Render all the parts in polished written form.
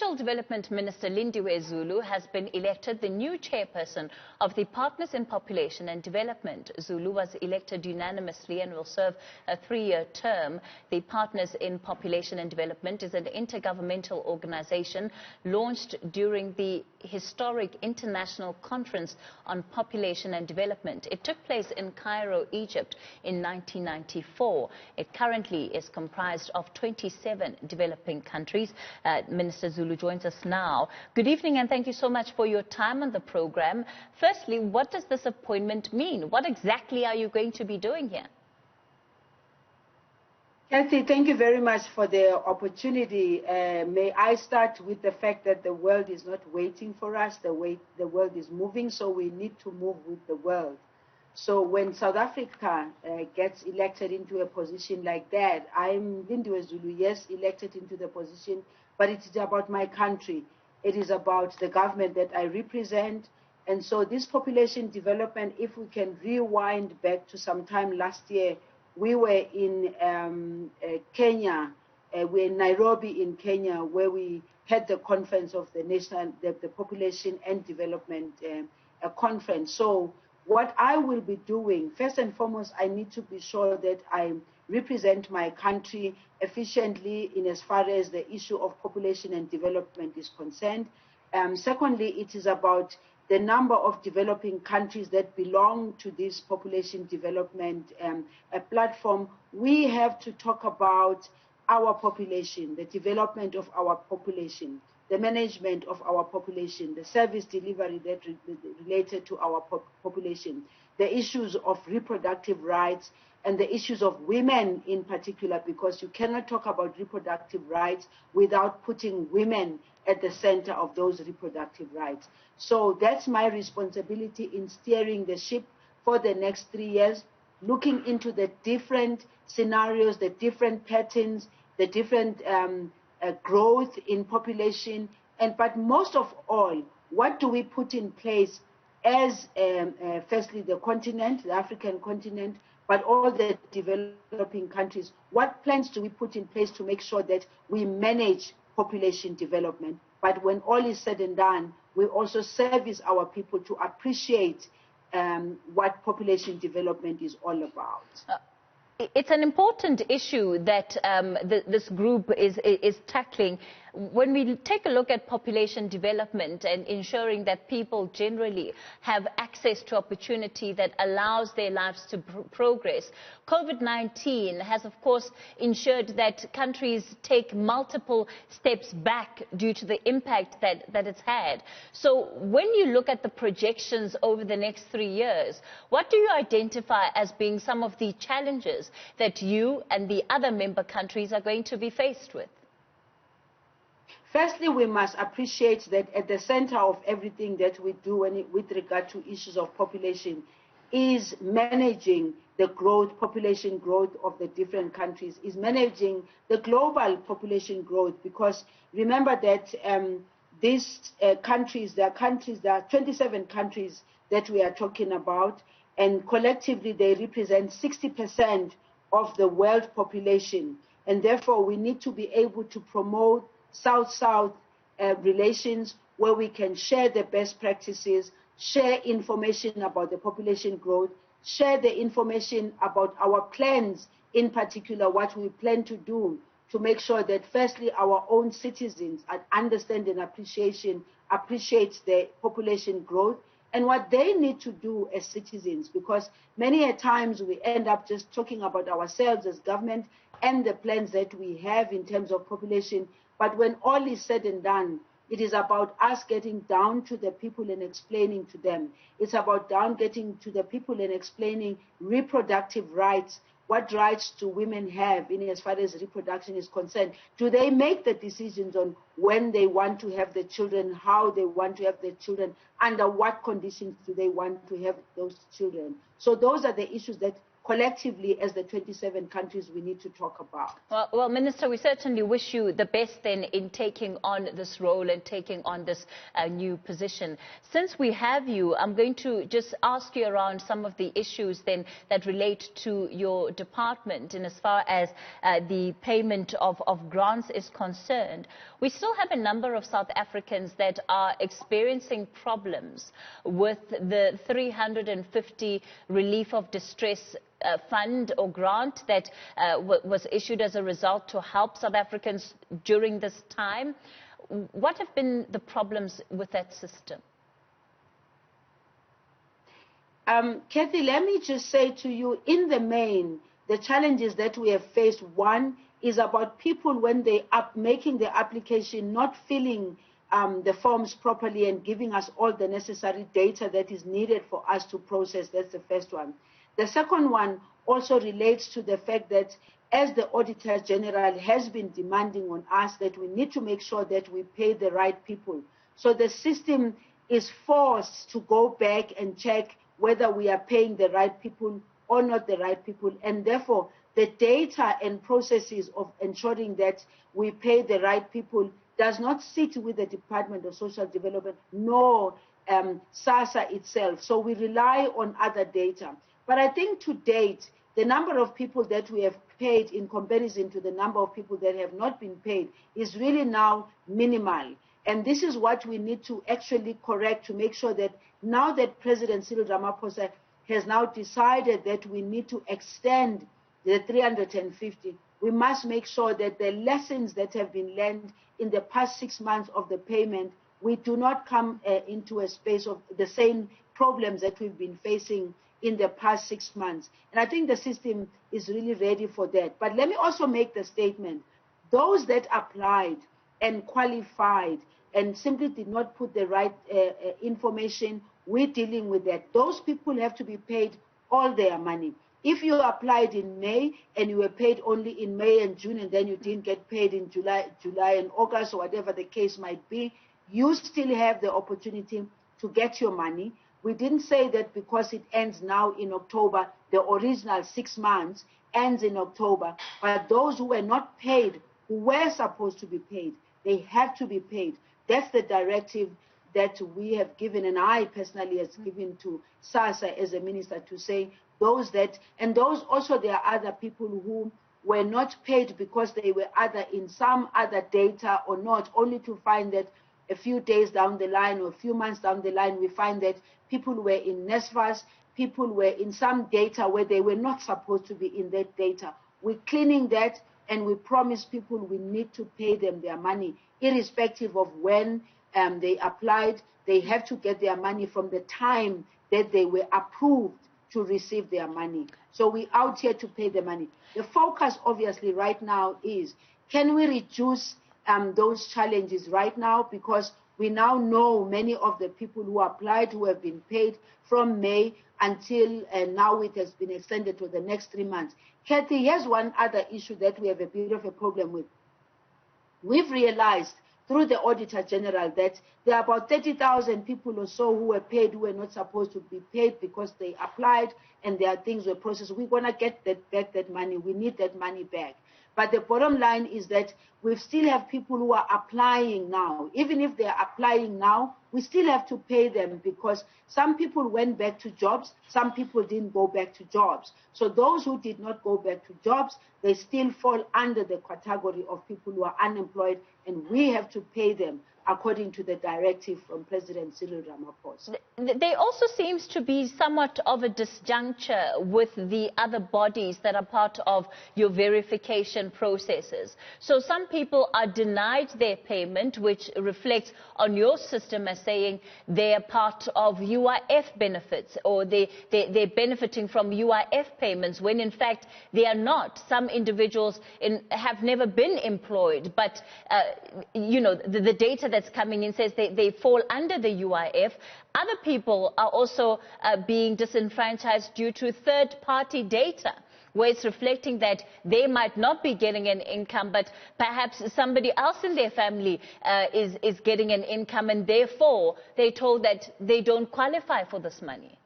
Social Development Minister Lindiwe Zulu has been elected the new chairperson of the Partners in Population and Development. Zulu was elected unanimously and will serve a 3-year term. The Partners in Population and Development is an intergovernmental organization launched during the historic International Conference on Population and Development. It took place in Cairo, Egypt in 1994. It currently is comprised of 27 developing countries. Minister Zulu joins us now. Good evening and thank you so much for your time on the program. Firstly, what does this appointment mean? What exactly are you going to be doing here? Cathy, thank you very much for the opportunity. May I start with the fact that the world is not waiting for us. The world is moving, so we need to move with the world. So when South Africa gets elected into a position like that, I'm Lindiwe Zulu, yes, elected into the position, but it is about my country. It is about the government that I represent. And so this population development, if we can rewind back to sometime last year, we were in Kenya, we're in Nairobi in Kenya, where we had the conference of the Population and Development Conference. So what I will be doing, first and foremost, I need to be sure that I represent my country efficiently in as far as the issue of population and development is concerned. Secondly, it is about the number of developing countries that belong to this population development platform. We have to talk about our population, the development of our population, the management of our population, the service delivery that related to our population, the issues of reproductive rights, and the issues of women in particular, because you cannot talk about reproductive rights without putting women at the center of those reproductive rights. So that's my responsibility in steering the ship for the next 3 years, looking into the different scenarios, the different patterns, the different growth in population, but most of all, what do we put in place as firstly the continent, the African continent, but all the developing countries? What plans do we put in place to make sure that we manage population development? But when all is said and done, we also service our people to appreciate what population development is all about. It's an important issue that this group is tackling. When we take a look at population development and ensuring that people generally have access to opportunity that allows their lives to progress, COVID-19 has, of course, ensured that countries take multiple steps back due to the impact that it's had. So when you look at the projections over the next 3 years, what do you identify as being some of the challenges that you and the other member countries are going to be faced with? Firstly, we must appreciate that at the center of everything that we do with regard to issues of population is managing the growth, population growth of the different countries, is managing the global population growth, because remember that these countries, there are 27 countries that we are talking about, and collectively they represent 60% of the world population, and therefore we need to be able to promote South-South relations where we can share the best practices, share information about the population growth, share the information about our plans, in particular what we plan to do to make sure that firstly our own citizens understand and appreciate the population growth and what they need to do as citizens, because many a times we end up just talking about ourselves as government and the plans that we have in terms of population. But when all is said and done, it is about us getting down to the people and explaining to them. It's about getting to the people and explaining reproductive rights. What rights do women have in as far as reproduction is concerned? Do they make the decisions on when they want to have the children, how they want to have the children, under what conditions do they want to have those children? So those are the issues that collectively as the 27 countries we need to talk about. Well, Minister, we certainly wish you the best then in taking on this role and taking on this new position. Since we have you, I'm going to just ask you around some of the issues then that relate to your department. And as far as the payment of grants is concerned, we still have a number of South Africans that are experiencing problems with the 350 relief of distress fund or grant that was issued as a result to help South Africans during this time. What have been the problems with that system? Cathy, let me just say to you, in the main, the challenges that we have faced, one is about people when they are making the application, not filling the forms properly and giving us all the necessary data that is needed for us to process. That's the first one. The second one also relates to the fact that as the Auditor General has been demanding on us that we need to make sure that we pay the right people. So the system is forced to go back and check whether we are paying the right people or not the right people. And therefore, the data and processes of ensuring that we pay the right people does not sit with the Department of Social Development nor SASSA itself. So we rely on other data. But I think to date, the number of people that we have paid in comparison to the number of people that have not been paid is really now minimal. And this is what we need to actually correct to make sure that now that President Cyril Ramaphosa has now decided that we need to extend the 350, we must make sure that the lessons that have been learned in the past 6 months of the payment, we do not come into a space of the same problems that we've been facing in the past 6 months. And I think the system is really ready for that. But let me also make the statement, those that applied and qualified and simply did not put the right information, we're dealing with that. Those people have to be paid all their money. If you applied in May and you were paid only in May and June and then you didn't get paid in July and August or whatever the case might be, you still have the opportunity to get your money. We didn't say that because it ends now in October, the original 6 months ends in October. But those who were not paid, who were supposed to be paid, they have to be paid. That's the directive that we have given, and I personally have given to SASSA as a minister to say those that, and those also there are other people who were not paid because they were either in some other data or not, only to find that a few days down the line or a few months down the line, we find that people were in NSFAS, people were in some data where they were not supposed to be in that data. We're cleaning that, and we promise people we need to pay them their money, irrespective of when they applied. They have to get their money from the time that they were approved to receive their money. So we're out here to pay the money. The focus, obviously, right now is, can we reduce those challenges right now? Because we now know many of the people who applied who have been paid from May until now it has been extended to the next 3 months. Cathy, here's one other issue that we have a bit of a problem with. We've realized through the Auditor General that there are about 30,000 people or so who were paid who were not supposed to be paid because they applied and their things were processed. We're going to get back that money. We need that money back. But the bottom line is that we still have people who are applying now. Even if they are applying now, we still have to pay them because some people went back to jobs, some people didn't go back to jobs. So those who did not go back to jobs, they still fall under the category of people who are unemployed, and we have to pay them according to the directive from President Cyril Ramaphosa. There also seems to be somewhat of a disjuncture with the other bodies that are part of your verification processes. So some people are denied their payment, which reflects on your system as saying they are part of UIF benefits or they're benefiting from UIF payments, when in fact they are not. Some individuals have never been employed, but the data that's coming in says they fall under the UIF. Other people are also being disenfranchised due to third-party data, where it's reflecting that they might not be getting an income, but perhaps somebody else in their family is getting an income, and therefore they're told that they don't qualify for this money.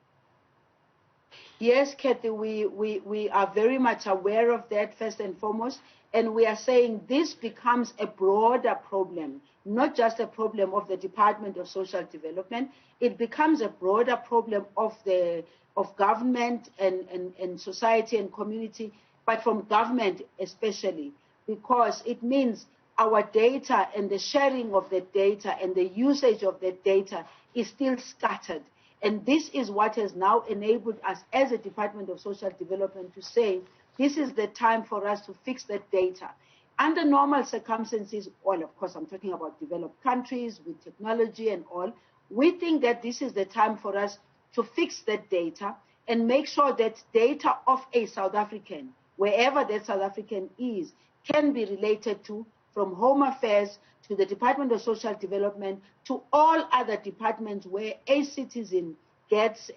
Yes, Cathy, we are very much aware of that, first and foremost, and we are saying this becomes a broader problem, not just a problem of the Department of Social Development. It becomes a broader problem of government and society and community, but from government especially, because it means our data and the sharing of the data and the usage of the data is still scattered. And this is what has now enabled us as a Department of Social Development to say, this is the time for us to fix that data. Under normal circumstances, well, of course, I'm talking about developed countries with technology and all, we think that this is the time for us to fix that data and make sure that data of a South African, wherever that South African is, can be related to, from Home Affairs to the Department of Social Development to all other departments where a citizen gets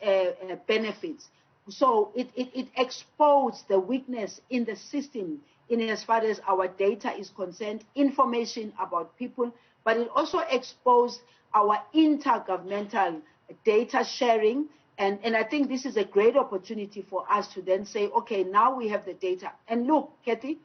benefits. So it exposed the weakness in the system in as far as our data is concerned, information about people, but it also exposed our intergovernmental data sharing. And I think this is a great opportunity for us to then say, okay, now we have the data. And look, Cathy,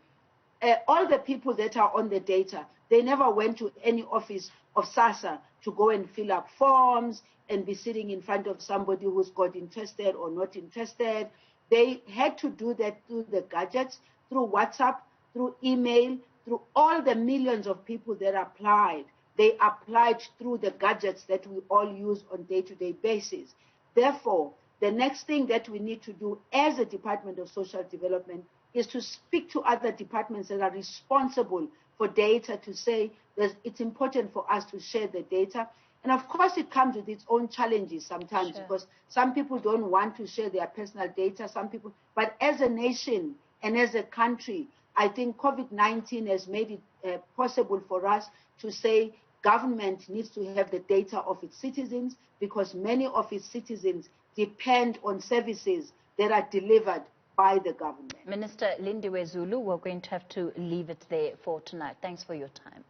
all the people that are on the data, they never went to any office of SASSA to go and fill up forms and be sitting in front of somebody who's got interested or not interested. They had to do that through the gadgets, through WhatsApp, through email, through all the millions of people that applied. They applied through the gadgets that we all use on a day-to-day basis. Therefore, the next thing that we need to do as a Department of Social Development is to speak to other departments that are responsible for data to say that it's important for us to share the data. And of course, it comes with its own challenges sometimes, sure, because some people don't want to share their personal data, some people, but as a nation and as a country, I think COVID-19 has made it possible for us to say government needs to have the data of its citizens, because many of its citizens depend on services that are delivered by the government. Minister Lindiwe Zulu, we're going to have to leave it there for tonight. Thanks for your time.